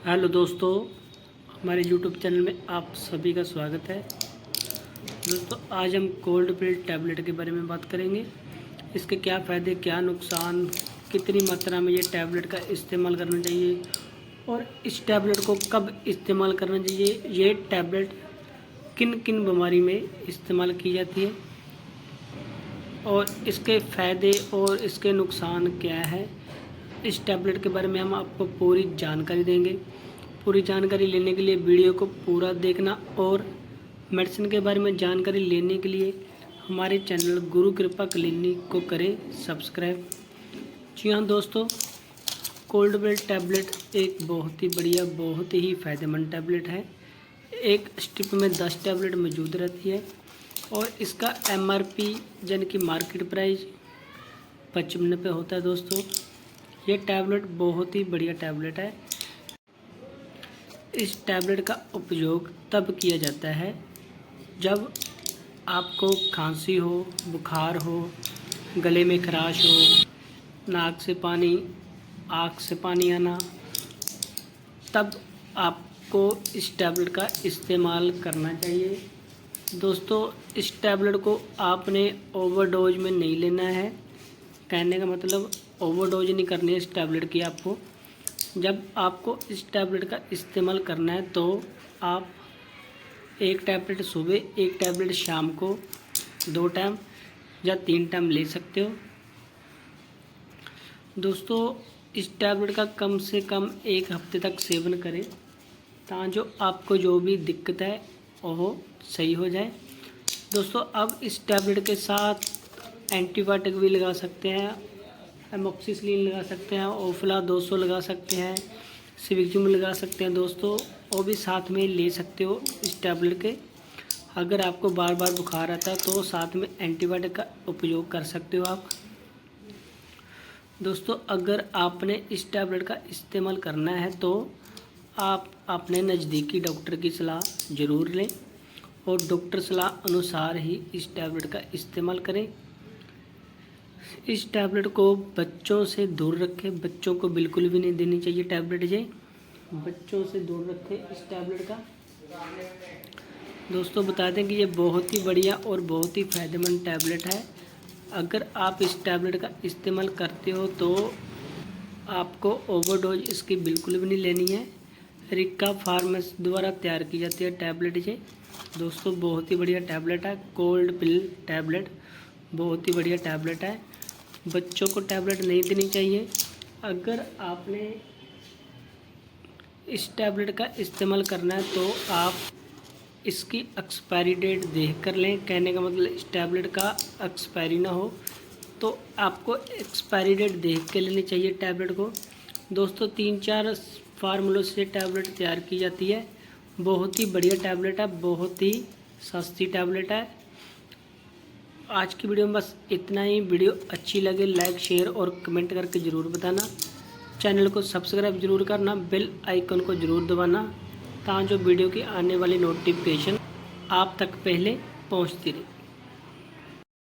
Hello दोस्तों, हमारे YouTube channel में आप सभी का स्वागत है। दोस्तों, आज हम कोल्ड पिल टैबलेट के बारे में बात करेंगे। इसके क्या फ़ायदे, क्या नुकसान, कितनी मात्रा में ये टैबलेट का इस्तेमाल करना चाहिए और इस टैबलेट को कब इस्तेमाल करना चाहिए, ये टैबलेट किन किन बीमारी में इस्तेमाल की जाती है और इसके फ़ायदे और इसके नुकसान क्या है, इस टैबलेट के बारे में हम आपको पूरी जानकारी देंगे। पूरी जानकारी लेने के लिए वीडियो को पूरा देखना और मेडिसिन के बारे में जानकारी लेने के लिए हमारे चैनल गुरु कृपा क्लिनिक को करें सब्सक्राइब। जी हाँ दोस्तों, कोल्ड पिल टैबलेट एक बहुत ही बढ़िया, बहुत ही फ़ायदेमंद टैबलेट है। एक स्ट्रिप में 10 टैबलेट मौजूद रहती है और इसका MRP यानी कि मार्केट प्राइस 55 रुपये होता है। दोस्तों, ये टैबलेट बहुत ही बढ़िया टैबलेट है। इस टैबलेट का उपयोग तब किया जाता है जब आपको खांसी हो, बुखार हो, गले में खराश हो, नाक से पानी, आँख से पानी आना, तब आपको इस टैबलेट का इस्तेमाल करना चाहिए। दोस्तों, इस टैबलेट को आपने ओवरडोज में नहीं लेना है। कहने का मतलब ओवरडोज नहीं करनी है इस टैबलेट की आपको। जब आपको इस टैबलेट का इस्तेमाल करना है तो आप एक टैबलेट सुबह, एक टैबलेट शाम को 2 टाइम या 3 टाइम ले सकते हो। दोस्तों, इस टैबलेट का कम से कम 1 हफ्ते तक सेवन करें ताकि जो आपको जो भी दिक्कत है वो सही हो जाए। दोस्तों, अब इस टैबलेट के साथ एंटीबायोटिक भी लगा सकते हैं, एमोक्सिसिलिन लगा सकते हैं, ओफला 200 लगा सकते हैं, सिविक्जुम लगा सकते हैं। दोस्तों, वो भी साथ में ले सकते हो इस टैबलेट के। अगर आपको बार बार बुखार आता है तो साथ में एंटीबायोटिक का उपयोग कर सकते हो आप। दोस्तों, अगर आपने इस टैबलेट का इस्तेमाल करना है तो आप अपने नज़दीकी डॉक्टर की सलाह ज़रूर लें और डॉक्टर सलाह अनुसार ही इस टैबलेट का इस्तेमाल करें। इस टैबलेट को बच्चों से दूर रखें, बच्चों को बिल्कुल भी नहीं देनी चाहिए टैबलेट। ये बच्चों से दूर रखें इस टैबलेट का। दोस्तों, बता दें कि ये बहुत ही बढ़िया और बहुत ही फ़ायदेमंद टैबलेट है। अगर आप इस टैबलेट का इस्तेमाल करते हो तो आपको ओवरडोज इसकी बिल्कुल भी नहीं लेनी है। रिक्का फार्मेस द्वारा तैयार की जाती है टैबलेट ये। दोस्तों, बहुत ही बढ़िया टैबलेट है। कोल्ड पिल टैबलेट बहुत ही बढ़िया टैबलेट है। बच्चों को टैबलेट नहीं देनी चाहिए। अगर आपने इस टैबलेट का इस्तेमाल करना है तो आप इसकी एक्सपायरी डेट देख कर लें। कहने का मतलब इस टैबलेट का एक्सपायरी ना हो तो आपको एक्सपायरी डेट देख के लेनी चाहिए टैबलेट को। दोस्तों, 3-4 फार्मूलों से टैबलेट तैयार की जाती है। बहुत ही बढ़िया टैबलेट है, बहुत ही सस्ती टैबलेट है। आज की वीडियो में बस इतना ही। वीडियो अच्छी लगे लाइक, शेयर और कमेंट करके ज़रूर बताना। चैनल को सब्सक्राइब जरूर करना, बेल आइकन को ज़रूर दबाना ताकि जो वीडियो की आने वाली नोटिफिकेशन आप तक पहले पहुंचती रहे।